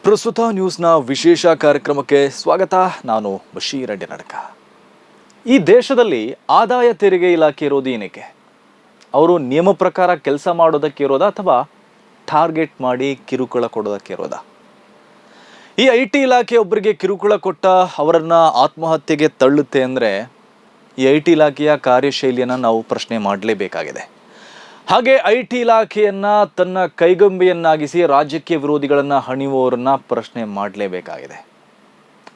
ಪ್ರಸ್ತುತ ನ್ಯೂಸ್ನ ವಿಶೇಷ ಕಾರ್ಯಕ್ರಮಕ್ಕೆ ಸ್ವಾಗತ. ನಾನು ಬಶೀರ್ ಅಡ್ಡಿನಡಕ. ಈ ದೇಶದಲ್ಲಿ ಆದಾಯ ತೆರಿಗೆ ಇಲಾಖೆ ಇರೋದು ಏನಕ್ಕೆ? ಅವರು ನಿಯಮ ಪ್ರಕಾರ ಕೆಲಸ ಮಾಡೋದಕ್ಕೆ ಇರೋದಾ ಅಥವಾ ಟಾರ್ಗೆಟ್ ಮಾಡಿ ಕಿರುಕುಳ ಕೊಡೋದಕ್ಕೆ ಇರೋದಾ? ಈ IT ಇಲಾಖೆ ಒಬ್ಬರಿಗೆ ಕಿರುಕುಳ ಕೊಟ್ಟ ಅವರನ್ನ ಆತ್ಮಹತ್ಯೆಗೆ ತಳ್ಳುತ್ತೆ ಅಂದರೆ ಈ IT ಇಲಾಖೆಯ ಕಾರ್ಯಶೈಲಿಯನ್ನು ನಾವು ಪ್ರಶ್ನೆ ಮಾಡಲೇಬೇಕಾಗಿದೆ. ಹಾಗೆ IT ಇಲಾಖೆಯನ್ನ ತನ್ನ ಕೈಗೊಂಬೆಯನ್ನಾಗಿಸಿ ರಾಜಕೀಯ ವಿರೋಧಿಗಳನ್ನ ಹಣಿಯುವವರನ್ನ ಪ್ರಶ್ನೆ ಮಾಡಲೇಬೇಕಾಗಿದೆ.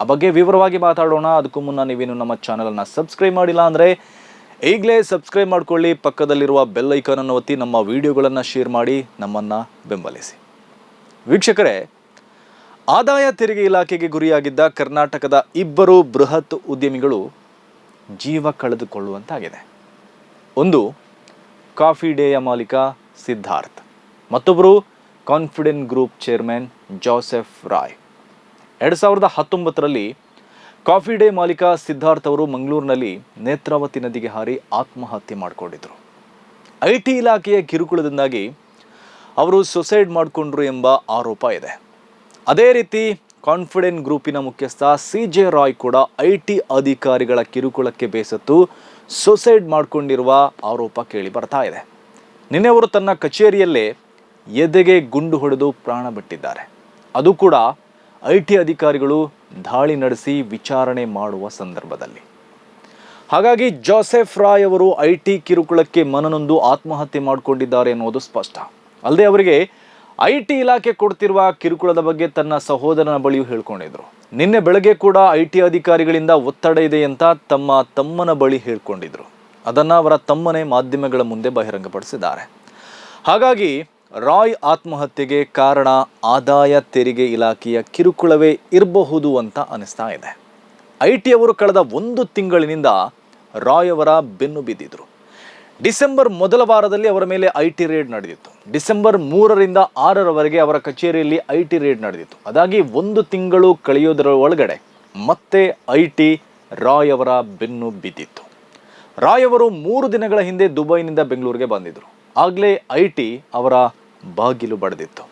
ಆ ಬಗ್ಗೆ ವಿವರವಾಗಿ ಮಾತಾಡೋಣ. ಅದಕ್ಕೂ ಮುನ್ನ ನೀವೇನು ನಮ್ಮ ಚಾನಲನ್ನು ಸಬ್ಸ್ಕ್ರೈಬ್ ಮಾಡಿಲ್ಲ ಅಂದರೆ ಈಗಲೇ ಸಬ್ಸ್ಕ್ರೈಬ್ ಮಾಡ್ಕೊಳ್ಳಿ. ಪಕ್ಕದಲ್ಲಿರುವ ಬೆಲ್ ಐಕಾನ್ ಅನ್ನು ಒತ್ತಿ ನಮ್ಮ ವಿಡಿಯೋಗಳನ್ನು ಶೇರ್ ಮಾಡಿ ನಮ್ಮನ್ನು ಬೆಂಬಲಿಸಿ. ವೀಕ್ಷಕರೇ, ಆದಾಯ ತೆರಿಗೆ ಇಲಾಖೆಗೆ ಗುರಿಯಾಗಿದ್ದ ಕರ್ನಾಟಕದ ಇಬ್ಬರು ಬೃಹತ್ ಉದ್ಯಮಿಗಳು ಜೀವ ಕಳೆದುಕೊಳ್ಳುವಂತಾಗಿದೆ. ಒಂದು ಕಾಫಿ ಡೇಯ ಮಾಲೀಕ ಸಿದ್ಧಾರ್ಥ್, ಮತ್ತೊಬ್ಬರು confident group chairman Joseph Roy. 2019ರಲ್ಲಿ ಕಾಫಿ ಡೇ ಮಾಲೀಕ ಸಿದ್ಧಾರ್ಥ್ ಅವರು ಮಂಗಳೂರಿನಲ್ಲಿ ನೇತ್ರಾವತಿ ನದಿಗೆ ಹಾರಿ ಆತ್ಮಹತ್ಯೆ ಮಾಡಿಕೊಂಡಿದ್ರು. IT ಇಲಾಖೆಯ ಕಿರುಕುಳದಿಂದಾಗಿ ಅವರು ಸುಸೈಡ್ ಮಾಡಿಕೊಂಡ್ರು ಎಂಬ ಆರೋಪ ಇದೆ. ಅದೇ ರೀತಿ ಕಾನ್ಫಿಡೆಂಟ್ ಗ್ರೂಪಿನ ಮುಖ್ಯಸ್ಥ CJ ರಾಯ್ ಕೂಡ IT ಅಧಿಕಾರಿಗಳ ಕಿರುಕುಳಕ್ಕೆ ಬೇಸತ್ತು ಸುಸೈಡ್ ಮಾಡಿಕೊಂಡಿರುವ ಆರೋಪ ಕೇಳಿ ಬರ್ತಾ ಇದೆ. ನಿನ್ನೆ ಅವರು ತನ್ನ ಕಚೇರಿಯಲ್ಲೇ ಎದೆಗೆ ಗುಂಡು ಹೊಡೆದು ಪ್ರಾಣ ಬಿಟ್ಟಿದ್ದಾರೆ. ಅದು ಕೂಡ IT ಅಧಿಕಾರಿಗಳು ದಾಳಿ ನಡೆಸಿ ವಿಚಾರಣೆ ಮಾಡುವ ಸಂದರ್ಭದಲ್ಲಿ. ಹಾಗಾಗಿ ಜೋಸೆಫ್ ರಾಯ್ ಅವರು IT ಕಿರುಕುಳಕ್ಕೆ ಮನನೊಂದು ಆತ್ಮಹತ್ಯೆ ಮಾಡಿಕೊಂಡಿದ್ದಾರೆ ಅನ್ನೋದು ಸ್ಪಷ್ಟ. ಅಲ್ಲದೆ ಅವರಿಗೆ IT ಇಲಾಖೆ ಕೊಡ್ತಿರುವ ಕಿರುಕುಳದ ಬಗ್ಗೆ ತನ್ನ ಸಹೋದರನ ಬಳಿಯೂ ಹೇಳ್ಕೊಂಡಿದ್ರು. ನಿನ್ನೆ ಬೆಳಗ್ಗೆ ಕೂಡ IT ಅಧಿಕಾರಿಗಳಿಂದ ಒತ್ತಡ ಇದೆ ಅಂತ ತಮ್ಮ ತಮ್ಮನ ಬಳಿ ಹೇಳ್ಕೊಂಡಿದ್ರು. ಅದನ್ನು ಅವರ ತಮ್ಮನೇ ಮಾಧ್ಯಮಗಳ ಮುಂದೆ ಬಹಿರಂಗಪಡಿಸಿದ್ದಾರೆ. ಹಾಗಾಗಿ ರಾಯ್ ಆತ್ಮಹತ್ಯೆಗೆ ಕಾರಣ ಆದಾಯ ತೆರಿಗೆ ಇಲಾಖೆಯ ಕಿರುಕುಳವೇ ಇರಬಹುದು ಅಂತ ಅನಿಸ್ತಾ ಇದೆ. IT ಅವರು ಕಳೆದ 1 ತಿಂಗಳಿನಿಂದ ರಾಯ್ ಅವರ ಬೆನ್ನು ಬಿದ್ದಿದ್ರು. ಡಿಸೆಂಬರ್ ಮೊದಲ ವಾರದಲ್ಲಿ ಅವರ ಮೇಲೆ IT ರೇಡ್ ನಡೆದಿತ್ತು. ಡಿಸೆಂಬರ್ 3ರಿಂದ 6ರವರೆಗೆ ಅವರ ಕಚೇರಿಯಲ್ಲಿ IT ರೇಡ್ ನಡೆದಿತ್ತು. ಅದಾಗಿ 1 ತಿಂಗಳು ಕಳೆಯೋದರ ಒಳಗಡೆ ಮತ್ತೆ IT ರಾಯ್ ಅವರ ಬೆನ್ನು ಬಿದ್ದಿತ್ತು. ರಾಯ್ ಅವರು 3 ದಿನಗಳ ಹಿಂದೆ ದುಬೈನಿಂದ ಬೆಂಗಳೂರಿಗೆ ಬಂದಿದ್ರು. ಆಗಲೇ IT ಅವರ ಬಾಗಿಲು ಬಡಿದಿತ್ತು.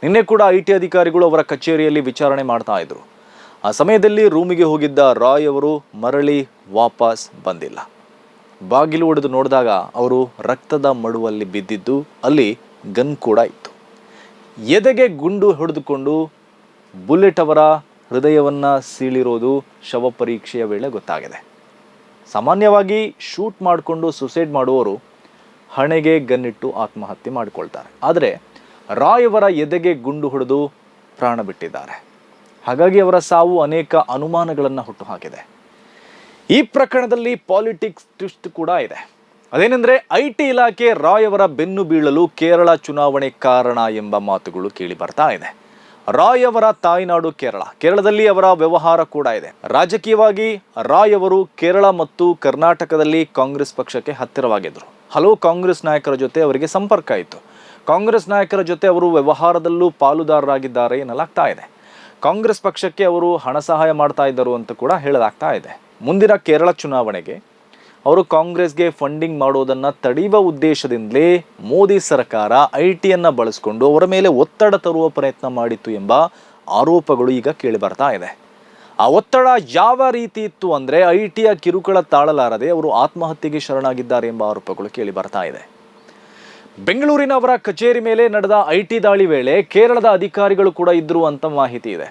ನಿನ್ನೆ ಕೂಡ IT ಅಧಿಕಾರಿಗಳು ಅವರ ಕಚೇರಿಯಲ್ಲಿ ವಿಚಾರಣೆ ಮಾಡ್ತಾ ಇದ್ರು. ಆ ಸಮಯದಲ್ಲಿ ರೂಮಿಗೆ ಹೋಗಿದ್ದ ರಾಯ್ ಅವರು ಮರಳಿ ವಾಪಸ್ ಬಂದಿಲ್ಲ. ಬಾಗಿಲು ಒಡೆದು ನೋಡಿದಾಗ ಅವರು ರಕ್ತದ ಮಡುವಲ್ಲಿ ಬಿದ್ದಿದ್ದು, ಅಲ್ಲಿ ಗನ್ ಕೂಡ ಇತ್ತು. ಎದೆಗೆ ಗುಂಡು ಹೊಡೆದುಕೊಂಡು ಬುಲೆಟ್ ಅವರ ಹೃದಯವನ್ನು ಸೀಳಿರೋದು ಶವ ಪರೀಕ್ಷೆಯ ವೇಳೆ ಗೊತ್ತಾಗಿದೆ. ಸಾಮಾನ್ಯವಾಗಿ ಶೂಟ್ ಮಾಡಿಕೊಂಡು ಸುಸೈಡ್ ಮಾಡುವವರು ಹಣೆಗೆ ಗನ್ನಿಟ್ಟು ಆತ್ಮಹತ್ಯೆ ಮಾಡಿಕೊಳ್ತಾರೆ. ಆದರೆ ರಾಯ್ ಅವರ ಎದೆಗೆ ಗುಂಡು ಹೊಡೆದು ಪ್ರಾಣ ಬಿಟ್ಟಿದ್ದಾರೆ. ಹಾಗಾಗಿ ಅವರ ಸಾವು ಅನೇಕ ಅನುಮಾನಗಳನ್ನು ಹುಟ್ಟುಹಾಕಿದೆ. ಈ ಪ್ರಕರಣದಲ್ಲಿ ಪಾಲಿಟಿಕ್ಸ್ ಟ್ವಿಸ್ಟ್ ಕೂಡ ಇದೆ. ಅದೇನೆಂದರೆ IT ಇಲಾಖೆ ರಾಯ್ ಅವರ ಬೆನ್ನು ಬೀಳಲು ಕೇರಳ ಚುನಾವಣೆ ಕಾರಣ ಎಂಬ ಮಾತುಗಳು ಕೇಳಿ ಬರ್ತಾ ಇದೆ. ರಾಯ್ ಅವರ ತಾಯ್ನಾಡು ಕೇರಳದಲ್ಲಿ ಅವರ ವ್ಯವಹಾರ ಕೂಡ ಇದೆ. ರಾಜಕೀಯವಾಗಿ ರಾಯ್ ಅವರು ಕೇರಳ ಮತ್ತು ಕರ್ನಾಟಕದಲ್ಲಿ ಕಾಂಗ್ರೆಸ್ ಪಕ್ಷಕ್ಕೆ ಹತ್ತಿರವಾಗಿದ್ದರು. ಹಲವು ಕಾಂಗ್ರೆಸ್ ನಾಯಕರ ಜೊತೆ ಅವರಿಗೆ ಸಂಪರ್ಕ ಇತ್ತು. ಕಾಂಗ್ರೆಸ್ ನಾಯಕರ ಜೊತೆ ಅವರು ವ್ಯವಹಾರದಲ್ಲೂ ಪಾಲುದಾರರಾಗಿದ್ದಾರೆ ಎನ್ನಲಾಗ್ತಾ ಇದೆ. ಕಾಂಗ್ರೆಸ್ ಪಕ್ಷಕ್ಕೆ ಅವರು ಹಣ ಸಹಾಯ ಮಾಡ್ತಾ ಇದ್ದರು ಅಂತ ಕೂಡ ಹೇಳಲಾಗ್ತಾ ಇದೆ. ಮುಂದಿನ ಕೇರಳ ಚುನಾವಣೆಗೆ ಅವರು ಕಾಂಗ್ರೆಸ್ಗೆ ಫಂಡಿಂಗ್ ಮಾಡೋದನ್ನು ತಡೆಯುವ ಉದ್ದೇಶದಿಂದಲೇ ಮೋದಿ ಸರ್ಕಾರ IT ಬಳಸಿಕೊಂಡು ಅವರ ಮೇಲೆ ಒತ್ತಡ ತರುವ ಪ್ರಯತ್ನ ಮಾಡಿತ್ತು ಎಂಬ ಆರೋಪಗಳು ಈಗ ಕೇಳಿ ಬರ್ತಾ ಇದೆ. ಆ ಒತ್ತಡ ಯಾವ ರೀತಿ ಇತ್ತು ಅಂದರೆ IT ಕಿರುಕುಳ ತಾಳಲಾರದೆ ಅವರು ಆತ್ಮಹತ್ಯೆಗೆ ಶರಣಾಗಿದ್ದಾರೆ ಎಂಬ ಆರೋಪಗಳು ಕೇಳಿ ಬರ್ತಾ ಇದೆ. ಬೆಂಗಳೂರಿನ ಅವರ ಕಚೇರಿ ಮೇಲೆ ನಡೆದ IT ದಾಳಿ ವೇಳೆ ಕೇರಳದ ಅಧಿಕಾರಿಗಳು ಕೂಡ ಇದ್ರು ಅಂತ ಮಾಹಿತಿ ಇದೆ.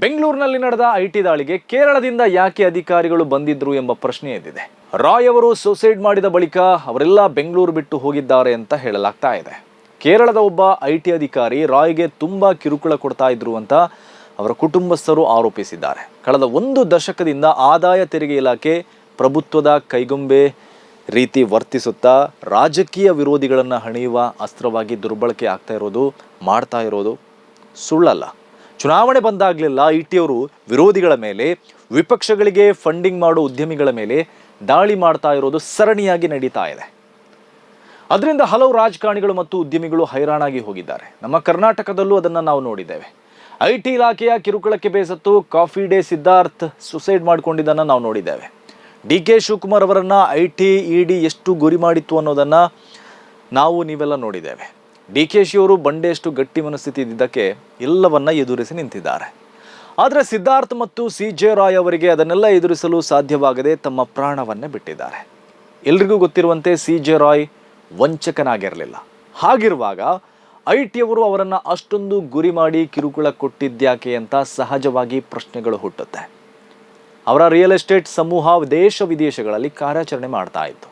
ಬೆಂಗಳೂರಿನಲ್ಲಿ ನಡೆದ IT ದಾಳಿಗೆ ಕೇರಳದಿಂದ ಯಾಕೆ ಅಧಿಕಾರಿಗಳು ಬಂದಿದ್ರು ಎಂಬ ಪ್ರಶ್ನೆ ಎದ್ದಿದೆ. ರಾಯ್ ಅವರು ಸುಸೈಡ್ ಮಾಡಿದ ಬಳಿಕ ಅವರೆಲ್ಲ ಬೆಂಗಳೂರು ಬಿಟ್ಟು ಹೋಗಿದ್ದಾರೆ ಅಂತ ಹೇಳಲಾಗ್ತಾ ಇದೆ. ಕೇರಳದ ಒಬ್ಬ IT ಅಧಿಕಾರಿ ರಾಯ್ಗೆ ತುಂಬಾ ಕಿರುಕುಳ ಕೊಡ್ತಾ ಇದ್ರು ಅಂತ ಅವರ ಕುಟುಂಬಸ್ಥರು ಆರೋಪಿಸಿದ್ದಾರೆ. ಕಳೆದ 1 ದಶಕದಿಂದ ಆದಾಯ ತೆರಿಗೆ ಇಲಾಖೆ ಪ್ರಭುತ್ವದ ಕೈಗೊಂಬೆ ರೀತಿ ವರ್ತಿಸುತ್ತಾ ರಾಜಕೀಯ ವಿರೋಧಿಗಳನ್ನು ಹಣಿಯುವ ಅಸ್ತ್ರವಾಗಿ ದುರ್ಬಳಕೆ ಮಾಡ್ತಾ ಇರೋದು ಸುಳ್ಳಲ್ಲ. ಚುನಾವಣೆ ಬಂದಾಗಲೆಲ್ಲ IT ಅವರು ವಿರೋಧಿಗಳ ಮೇಲೆ, ವಿಪಕ್ಷಗಳಿಗೆ ಫಂಡಿಂಗ್ ಮಾಡೋ ಉದ್ಯಮಿಗಳ ಮೇಲೆ ದಾಳಿ ಮಾಡ್ತಾ ಇರೋದು ಸರಣಿಯಾಗಿ ನಡೀತಾ ಇದೆ. ಅದರಿಂದ ಹಲವು ರಾಜಕಾರಣಿಗಳು ಮತ್ತು ಉದ್ಯಮಿಗಳು ಹೈರಾಣಾಗಿ ಹೋಗಿದ್ದಾರೆ. ನಮ್ಮ ಕರ್ನಾಟಕದಲ್ಲೂ ಅದನ್ನು ನಾವು ನೋಡಿದ್ದೇವೆ. IT ಇಲಾಖೆಯ ಕಿರುಕುಳಕ್ಕೆ ಬೇಸತ್ತು ಕಾಫಿ ಡೇ ಸಿದ್ಧಾರ್ಥ್ ಸುಸೈಡ್ ಮಾಡಿಕೊಂಡಿದ್ದನ್ನು ನಾವು ನೋಡಿದ್ದೇವೆ. DK ಶಿವಕುಮಾರ್ ಅವರನ್ನು IT ED ಎಷ್ಟು ಗುರಿ ಮಾಡಿತ್ತು ಅನ್ನೋದನ್ನು ನಾವು ನೀವೆಲ್ಲ ನೋಡಿದ್ದೇವೆ. DK ಶಿಯವರು ಬಂಡೆಯಷ್ಟು ಗಟ್ಟಿ ಮನಸ್ಥಿತಿ ಇದ್ದಕ್ಕೆ ಎಲ್ಲವನ್ನ ಎದುರಿಸಿ ನಿಂತಿದ್ದಾರೆ. ಆದರೆ ಸಿದ್ಧಾರ್ಥ್ ಮತ್ತು CJ ರಾಯ್ ಅವರಿಗೆ ಅದನ್ನೆಲ್ಲ ಎದುರಿಸಲು ಸಾಧ್ಯವಾಗದೆ ತಮ್ಮ ಪ್ರಾಣವನ್ನೇ ಬಿಟ್ಟಿದ್ದಾರೆ. ಎಲ್ರಿಗೂ ಗೊತ್ತಿರುವಂತೆ CJ ರಾಯ್ ವಂಚಕನಾಗಿರಲಿಲ್ಲ. ಹಾಗಿರುವಾಗ IT ಅವರು ಅವರನ್ನು ಅಷ್ಟೊಂದು ಗುರಿ ಮಾಡಿ ಕಿರುಕುಳ ಕೊಟ್ಟಿದ್ಯಾಕೆ ಅಂತ ಸಹಜವಾಗಿ ಪ್ರಶ್ನೆಗಳು ಹುಟ್ಟುತ್ತೆ. ಅವರ ರಿಯಲ್ ಎಸ್ಟೇಟ್ ಸಮೂಹ ದೇಶ ವಿದೇಶಗಳಲ್ಲಿ ಕಾರ್ಯಾಚರಣೆ ಮಾಡ್ತಾ ಇತ್ತು.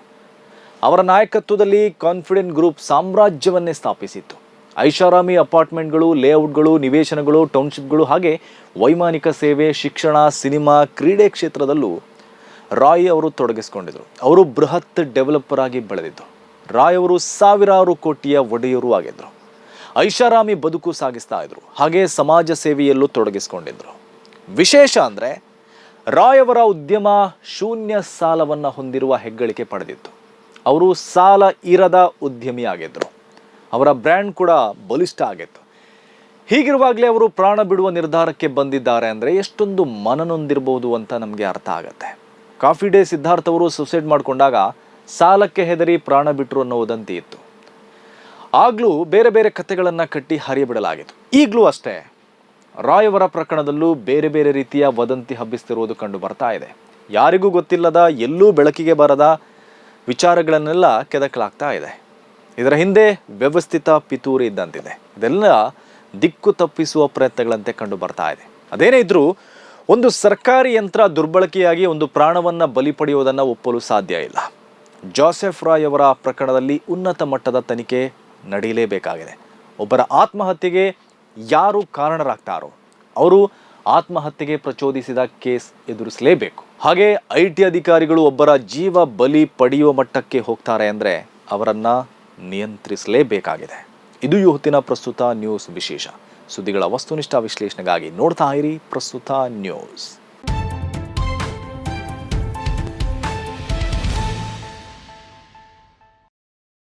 ಅವರ ನಾಯಕತ್ವದಲ್ಲಿ ಕಾನ್ಫಿಡೆಂಟ್ ಗ್ರೂಪ್ ಸಾಮ್ರಾಜ್ಯವನ್ನೇ ಸ್ಥಾಪಿಸಿತ್ತು. ಐಷಾರಾಮಿ ಅಪಾರ್ಟ್ಮೆಂಟ್ಗಳು, ಲೇಔಟ್ಗಳು, ನಿವೇಶನಗಳು, ಟೌನ್ಶಿಪ್ಗಳು, ಹಾಗೆ ವೈಮಾನಿಕ ಸೇವೆ, ಶಿಕ್ಷಣ, ಸಿನಿಮಾ, ಕ್ರೀಡೆ ಕ್ಷೇತ್ರದಲ್ಲೂ ರಾಯ್ ಅವರು ತೊಡಗಿಸಿಕೊಂಡಿದ್ರು. ಅವರು ಬೃಹತ್ ಡೆವಲಪರ್ ಆಗಿ ಬೆಳೆದಿದ್ದು. ರಾಯ್ ಅವರು ಸಾವಿರಾರು ಕೋಟಿಯ ಒಡೆಯರೂ ಆಗಿದ್ರು. ಐಷಾರಾಮಿ ಬದುಕು ಸಾಗಿಸ್ತಾ ಇದ್ರು. ಹಾಗೆ ಸಮಾಜ ಸೇವೆಯಲ್ಲೂ ತೊಡಗಿಸಿಕೊಂಡಿದ್ರು. ವಿಶೇಷ ಅಂದರೆ ರಾಯ್ ಅವರ ಉದ್ಯಮ ಶೂನ್ಯ ಸಾಲವನ್ನು ಹೊಂದಿರುವ ಹೆಗ್ಗಳಿಕೆ ಪಡೆದಿತ್ತು. ಅವರು ಸಾಲ ಇರದ ಉದ್ಯಮಿ ಆಗಿದ್ರು. ಅವರ ಬ್ರ್ಯಾಂಡ್ ಕೂಡ ಬಲಿಷ್ಠ ಆಗಿತ್ತು. ಹೀಗಿರುವಾಗಲೇ ಅವರು ಪ್ರಾಣ ಬಿಡುವ ನಿರ್ಧಾರಕ್ಕೆ ಬಂದಿದ್ದಾರೆ ಅಂದರೆ ಎಷ್ಟೊಂದು ಮನನೊಂದಿರಬಹುದು ಅಂತ ನಮಗೆ ಅರ್ಥ ಆಗುತ್ತೆ. ಕಾಫಿ ಡೇ ಸಿದ್ಧಾರ್ಥ್ ಅವರು ಸುಸೈಡ್ ಮಾಡಿಕೊಂಡಾಗ ಸಾಲಕ್ಕೆ ಹೆದರಿ ಪ್ರಾಣ ಬಿಟ್ಟರು ಅನ್ನೋ ವದಂತಿ ಇತ್ತು. ಆಗ್ಲೂ ಬೇರೆ ಬೇರೆ ಕಥೆಗಳನ್ನು ಕಟ್ಟಿ ಹರಿಯಬಿಡಲಾಗಿತ್ತು. ಈಗಲೂ ಅಷ್ಟೇ ರಾಯ್ ಅವರ ಪ್ರಕರಣದಲ್ಲೂ ಬೇರೆ ಬೇರೆ ರೀತಿಯ ವದಂತಿ ಹಬ್ಬಿಸ್ತಿರುವುದು ಕಂಡು ಬರ್ತಾ ಇದೆ. ಯಾರಿಗೂ ಗೊತ್ತಿಲ್ಲದ, ಎಲ್ಲೂ ಬೆಳಕಿಗೆ ಬರದ ವಿಚಾರಗಳನ್ನೆಲ್ಲ ಕೆದಕಲಾಗ್ತಾ ಇದೆ. ಇದರ ಹಿಂದೆ ವ್ಯವಸ್ಥಿತ ಪಿತೂರಿ ಇದ್ದಂತಿದೆ. ಇದೆಲ್ಲ ದಿಕ್ಕು ತಪ್ಪಿಸುವ ಪ್ರಯತ್ನಗಳಂತೆ ಕಂಡು ಬರ್ತಾ ಇದೆ. ಅದೇನೇ ಇದ್ರೂ ಒಂದು ಸರ್ಕಾರಿ ಯಂತ್ರ ದುರ್ಬಳಕೆಯಾಗಿ ಒಂದು ಪ್ರಾಣವನ್ನು ಬಲಿ ಪಡೆಯುವುದನ್ನು ಒಪ್ಪಲು ಸಾಧ್ಯ ಇಲ್ಲ. ಜೋಸೆಫ್ ರಾಯ್ ಅವರ ಪ್ರಕರಣದಲ್ಲಿ ಉನ್ನತ ಮಟ್ಟದ ತನಿಖೆ ನಡೆಯಲೇಬೇಕಾಗಿದೆ. ಒಬ್ಬರ ಆತ್ಮಹತ್ಯೆಗೆ ಯಾರು ಕಾರಣರಾಗ್ತಾರೋ ಅವರು ಆತ್ಮಹತ್ಯೆಗೆ ಪ್ರಚೋದಿಸಿದ ಕೇಸ್ ಎದುರಿಸಲೇಬೇಕು. ಹಾಗೆ IT ಅಧಿಕಾರಿಗಳು ಒಬ್ಬರ ಜೀವ ಬಲಿ ಪಡೆಯುವ ಮಟ್ಟಕ್ಕೆ ಹೋಗ್ತಾರೆ ಅಂದರೆ ಅವರನ್ನು ನಿಯಂತ್ರಿಸಲೇಬೇಕಾಗಿದೆ. ಇದು ಇವತ್ತಿನ ಪ್ರಸ್ತುತ ನ್ಯೂಸ್ ವಿಶೇಷ. ಸುದ್ದಿಗಳ ವಸ್ತುನಿಷ್ಠ ವಿಶ್ಲೇಷಣೆಗಾಗಿ ನೋಡ್ತಾ ಇರಿ ಪ್ರಸ್ತುತ ನ್ಯೂಸ್.